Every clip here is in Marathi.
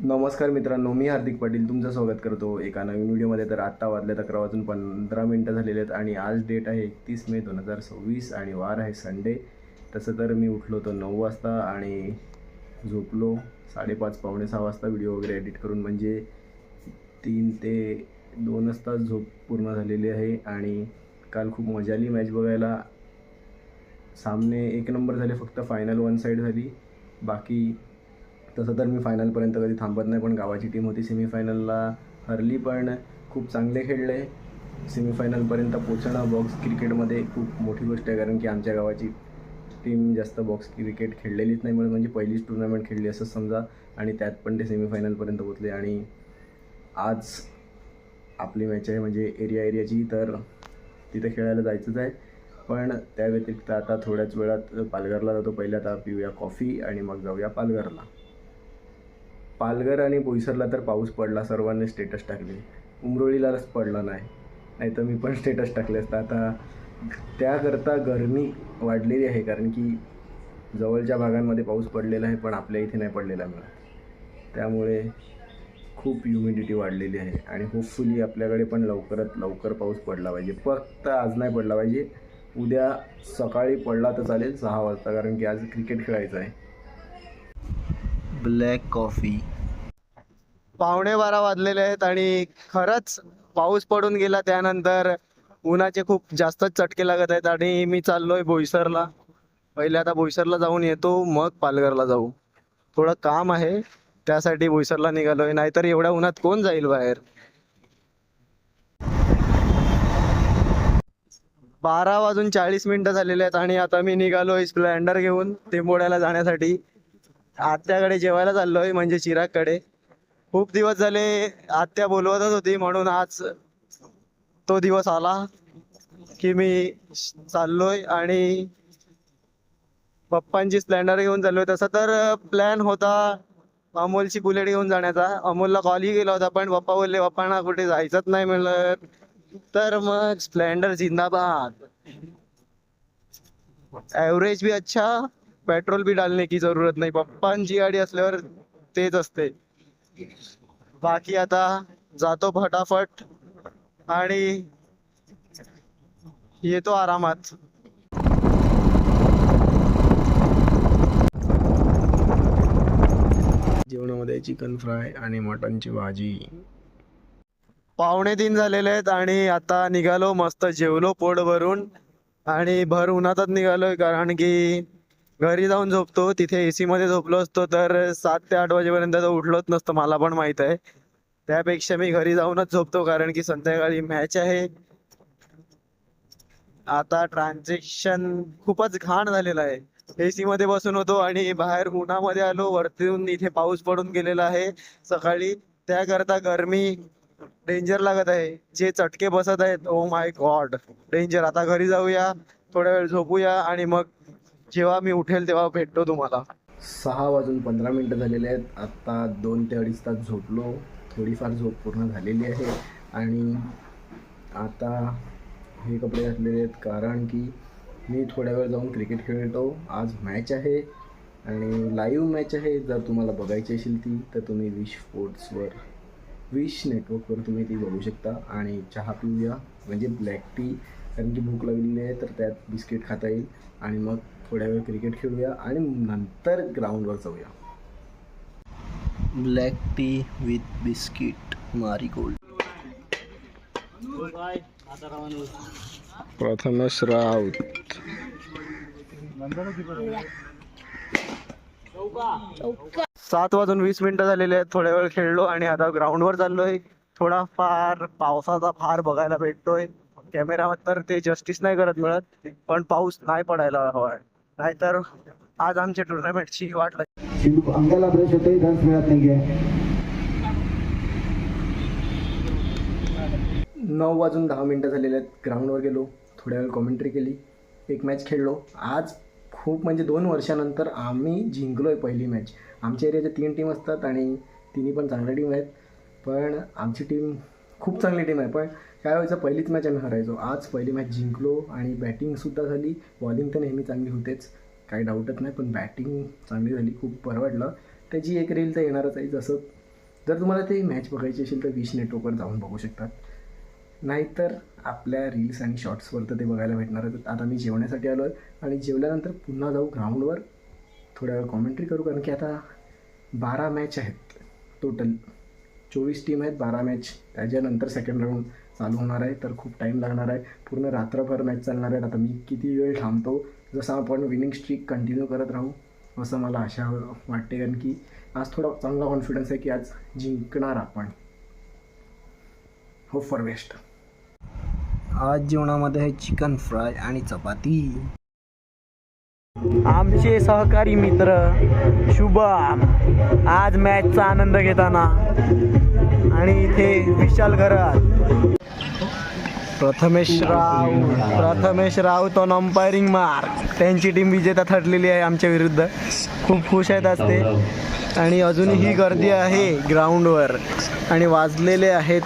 नमस्कार मित्रांनो, मी हार्दिक पाटील तुमचं स्वागत करतो एका नवीन व्हिडिओमध्ये. तर आत्ता वाजल्यात 11:15 झालेले आहेत आणि आज डेट आहे 31 मे 2026 आणि वार आहे संडे. तसं तर मी उठलो होतो 9 वाजता आणि झोपलो 5:30 पावणे 6 वाजता व्हिडिओ वगैरे एडिट करून, म्हणजे 3 ते 2च तास झोप पूर्ण झालेली आहे. आणि काल खूप मजा आली मॅच बघायला. सामने एक नंबर झाले, फक्त फायनल वन साईड झाली. बाकी तसं तर मी फायनलपर्यंत कधी थांबत नाही, पण गावाची टीम होती, सेमीफायनलला हरली, पण खूप चांगले खेळले. सेमीफायनलपर्यंत पोचणं बॉक्स क्रिकेटमध्ये खूप मोठी गोष्ट आहे, कारण की आमच्या गावाची टीम जास्त बॉक्स क्रिकेट खेळलेलीच नाही, म्हणजे पहिलीच टुर्नामेंट खेळली असं समजा. आणि त्यात पण ते सेमीफायनलपर्यंत पोचले. आणि आज आपली मॅच आहे म्हणजे एरियाची, तर तिथे खेळायला जायचंच आहे. पण त्या व्यतिरिक्त आता थोड्याच वेळात पालघरला जातो. पहिले आता पिऊया कॉफी आणि मग जाऊया पालघरला. पालघर आणि बोईसरला तर पाऊस पडला, सर्वांनी स्टेटस टाकले. उमरोळीलाच पडला नाही तर मी पण स्टेटस टाकले असतं. आता त्याकरता गरमी वाढलेली आहे, कारण की जवळच्या भागांमध्ये पाऊस पडलेला आहे, पण आपल्या इथे नाही पडलेला मिळत. त्यामुळे खूप ह्युमिडिटी वाढलेली आहे आणि होपफुली आपल्याकडे पण लवकरात लवकर पाऊस पडला पाहिजे. फक्त आज नाही पडला पाहिजे, उद्या सकाळी पडला तर चालेल 6 वाजता, कारण की आज क्रिकेट खेळायचं आहे. Black coffee. 12:15 वाजलेले आहेत आणि खरंच पाऊस पडून गेला. त्यानंतर उन्हाचे खूप जास्तच चटके लागत आहेत आणि मी चाललोय बोईसरला. पहिले आता बोईसरला जाऊन येतो, मग पालघरला जाऊ. थोडं काम आहे, त्यासाठी बोईसरला निघालोय, नाहीतर एवढ्या उन्हात कोण जाईल बाहेर. 12:40 झालेले आहेत आणि आता मी निघालोय स्प्लेंडर घेऊन टेंबोड्याला जाण्यासाठी. आत्याकडे जेवायला चाललोय, म्हणजे चिरागकडे. खूप दिवस झाले आत्या बोलवतच होती, म्हणून आज तो दिवस आला की मी चाललोय आणि पप्पांची स्प्लेंडर घेऊन चाललोय. तसं तर प्लॅन होता अमोलची बुलेट घेऊन जाण्याचा. अमोलला कॉलही केला होता, पण पप्पा बोलले पप्पांना कुठे जायचंच नाही मिळत, तर मग स्प्लेंडर जिंदाबाद. एवरेज भी अच्छा, पेट्रोल भी डालने की जरूरत नाही. पप्पांची गाडी असल्यावर तेच असते. बाकी आता जातो फटाफट आणि येतो आरामात. जेवणामध्ये चिकन फ्राय आणि मटनची भाजी. 2:45 झालेले आहेत आणि आता निघालो, मस्त जेवलो पोट भरून आणि भर उन्हातच निघालोय, कारण की घरी जाऊन झोपतो. तिथे AC मध्ये झोपलो असतो तर 7 ते 8 वाजेपर्यंत तर उठलोच नसतं, मला पण माहित आहे. त्यापेक्षा मी घरी जाऊनच झोपतो, कारण की संध्याकाळी मॅच आहे. आता ट्रान्झॅक्शन खूपच घाण झालेलं आहे. AC मध्ये बसून होतो आणि बाहेर उन्हामध्ये आलो, वरतून इथे पाऊस पडून गेलेला आहे सकाळी. त्याकरता गरमी डेंजर लागत आहे, जे चटके बसत आहेत, ओ माय गॉड, डेंजर. आता घरी जाऊया, थोड्या वेळ झोपूया आणि मग जेव्हा मी उठेल तेव्हा भेटतो तुम्हाला. 6:15 झालेले आहेत. आत्ता 2 ते 2.5 तास झोपलो. थोडीफार झोप पूर्ण झालेली आहे आणि आता हे कपडे घातलेले आहेत, कारण की मी थोड्या वेळ जाऊन क्रिकेट खेळतो. आज मॅच आहे आणि लाईव्ह मॅच आहे. जर तुम्हाला बघायची असेल ती, तर तुम्ही विश नेटवर्कवर तुम्ही ती बघू शकता. आणि चहा पिऊया, म्हणजे ब्लॅक टी, कारण की भूक लागलेली आहे, तर त्यात बिस्किट खाता येईल. आणि मग थोड्या वेळ क्रिकेट खेळूया आणि नंतर ग्राउंडवर जाऊया. Black tea with biscuit marigold. Prathamesh Raut. 7:20 झालेले आहेत. थोड्या वेळ खेळलो आणि आता ग्राउंडवर चाललोय. थोडाफार पावसाचा फार बघायला भेटतोय. कॅमेरावर तर ते जस्टिस नाही करत मिळत, पण पाऊस नाही पडायला हवाय, नाहीतर आज आमच्या टुर्नामेंटची वाट लागली. अंगाला ब्रश होतोय, डान्स मिळत नाहीये. 9:10 झालेले आहेत. ग्राउंडवर गेलो, थोड्या वेळ कॉमेंट्री केली, एक मॅच खेळलो. आज खूप म्हणजे 2 वर्षानंतर आम्ही जिंकलो आहे पहिली मॅच. आमच्या एरियाच्या 3 टीम असतात आणि तिन्ही पण चांगल्या टीम आहेत, पण आमची टीम खूप चांगली टीम आहे. पण काय व्हायचं, पहिलीच मॅच आम्ही हरायचो. आज पहिली मॅच जिंकलो आणि बॅटिंगसुद्धा झाली. बॉलिंग तर नेहमी चांगली होतेच, काही डाऊटच नाही, पण बॅटिंग चांगली झाली, खूप बरं वाटलं. त्याची एक रील तर येणारच आहे, जसं जर तुम्हाला ते मॅच बघायची असेल तर विश नेटवर्कवर जाऊन बघू शकतात, नाहीतर आपल्या रील्स आणि शॉर्ट्सवर तर ते बघायला भेटणार आहे. आता मी जेवण्यासाठी आलो आहे आणि जेवल्यानंतर पुन्हा जाऊ ग्राउंडवर, थोड्या वेळ कॉमेंट्री करू, कारण की आता 12 मॅच आहेत टोटल, 24 टीम आहेत, 12 मॅच. त्याच्यानंतर सेकंड राऊंड चालू होणार आहे, तर खूप टाईम लागणार आहे. पूर्ण रात्रभर मॅच चालणार आहेत. आता मी किती वेळ थांबतो, जसं आपण विनिंग स्ट्रीक कंटिन्यू करत राहू असं मला आशा वाटते, कारण की आज थोडा चांगला कॉन्फिडन्स आहे की आज जिंकणार आपण. Hope for best. आज जेवणामध्ये आहे चिकन फ्राय आणि चपाती. आमचे सहकारी मित्र शुभम आज मॅचचा आनंद घेताना, आणि इथे विशाल घरात Prathamesh Raut on umpiring mark. त्यांची टीम विजेता ठरलेली आहे आमच्या विरुद्ध. खूप खुश आहेत आज ते, आणि अजूनही गर्दी आहे ग्राउंडवर. आणि वाजलेले आहेत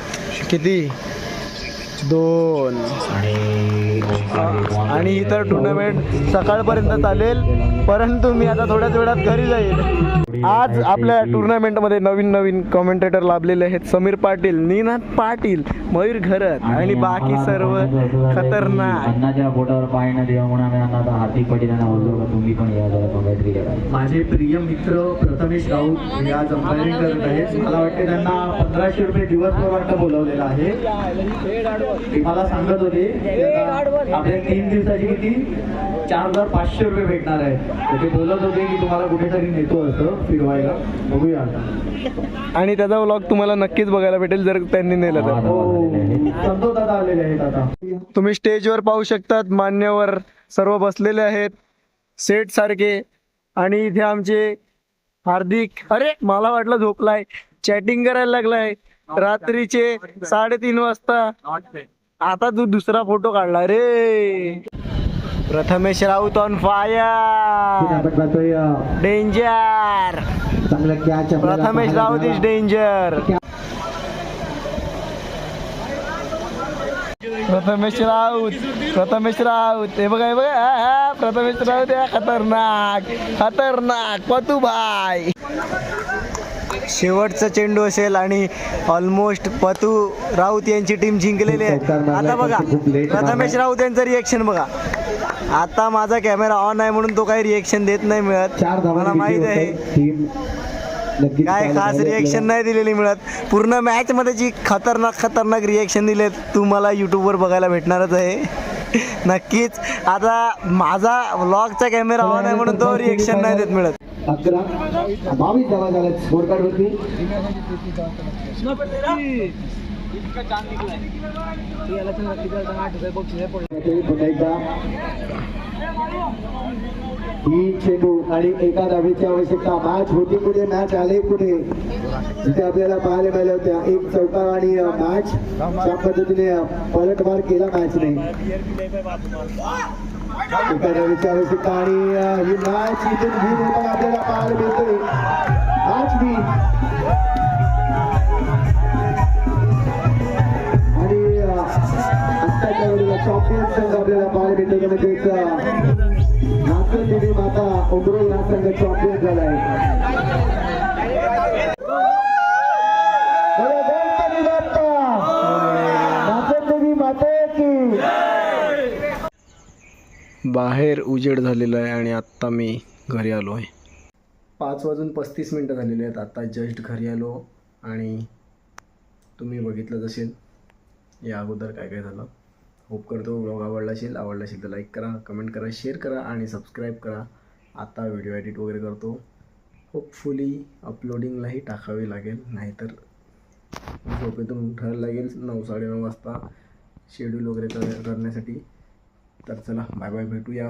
किती, 2. आणि ही तर टुर्नामेंट सकाळपर्यंत चालेल, परंतु मी आता थोड्याच वेळात घरी जाईल. आज आपल्या टुर्नामेंटमध्ये नवीन कॉमेंटेटर लाभलेले आहेत. समीर पाटील, निनाद पाटील, मयूर घरत आणि बाकी सर्व खतरनाक. अन्नाच्या बोटावर पाय न देवा म्हणून आम्ही अन्नाचा हार्दिक पाटील यांना बोलतो का तुम्ही पण या जरा कॉमेंट्री करा. माझे प्रिय मित्र प्रथमेश राऊत हे आज अंपायरिंग करत आहेत. मला वाटते त्यांना 1500 रुपये दिवसभर वाटतं बोलवलेलं आहे. ते मला सांगत होते आपल्या 3 दिवसाची किती 4500 रुपये भेटणार आहेत. ते बोलत होते की तुम्हाला कुठेतरी नेतो असं फिरवायला. बघूया आता. आणि त्याचा व्लॉग तुम्हाला नक्कीच बघायला भेटेल जर त्यांनी नेलं तर. संतोष दादा आलेले आहेत आता. तुम्ही स्टेजवर पाहू शकतात, मान्यवर सर्व बसलेले आहेत सेट सारखे. आणि इथे आमचे हार्दिक, अरे मला वाटलं झोपलाय, चॅटिंग करायला लागलाय रात्रीचे 3:30 वाजता. आता तू दुसरा फोटो काढला रे. प्रथमेश राऊत ऑन फायर, आपण पाहतोय डेंजर. चांगलं catch Prathamesh Raut is danger. Prathamesh Raut हे बघा, हे बघा, प्रथमेश राऊत खतरनाक पतूभाई. शेवटचा चेंडू असेल आणि ऑलमोस्ट पतू राऊत यांची टीम जिंकलेली आहे. आता बघा प्रथमेश राऊत यांचं रिएक्शन बघा. आता माझा कॅमेरा ऑन आहे म्हणून तो काही रिएक्शन देत नाही मिळत, मला माहित आहे. काय खास रिएक्शन नाही दिलेली मिळत. पूर्ण मॅच मध्ये जी खतरनाक रिएक्शन दिलेत तुम्हाला युट्यूबवर बघायला भेटणारच आहे नक्कीच. आता माझा व्लॉगचा कॅमेरा ऑन आहे म्हणून तो रिएक्शन नाही देत मिळत. 11-22 धावा झाल्या स्कोर कार्ड वरती. ही चेंडू आणि एका धावेची आवश्यकता. मॅच होती पुढे, मॅच आले पुढे. जिथे आपल्याला पाहायला मिळाल्या होत्या एक चौका आणि मॅच त्या पद्धतीने पलटवार केला मॅचने. एका धावेची आवश्यकता आणि ही मॅच इथून विन होताना आपल्याला पाहायला मिळते. मॅच विन आणि आत्ताच्या वेळेला चॅम्पियन संघ आपल्याला पाहायला मिळते. म्हणजेच नाचन देवी माता उमरोई हा संघ चॅम्पियन झाला आहे. बाहेर उजेड झालेला आहे आणि आत्ता मी घरी आलो आहे. 5:35 झालेले आहेत. आता जस्ट घरी आलो आणि तुम्ही बघितलंच असेल या अगोदर काय काय झालं. होप करतो ब्लॉग आवडला असेल तर लाईक करा, कमेंट करा, शेअर करा आणि सबस्क्राईब करा. आता व्हिडिओ एडिट वगैरे करतो. होपफुली अपलोडिंगलाही टाकावे लागेल, नाहीतर झोपेतून उठायला लागेल 9-9:30 वाजता शेड्यूल वगैरे करण्यासाठी. तर चला बाय बाय, भेटूया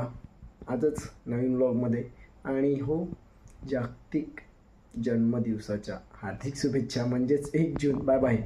आजच नवीन ब्लॉगमध्ये. आणि हो, जागतिक जन्मदिवसाच्या हार्दिक शुभेच्छा, म्हणजेच 1 जून. Bye bye.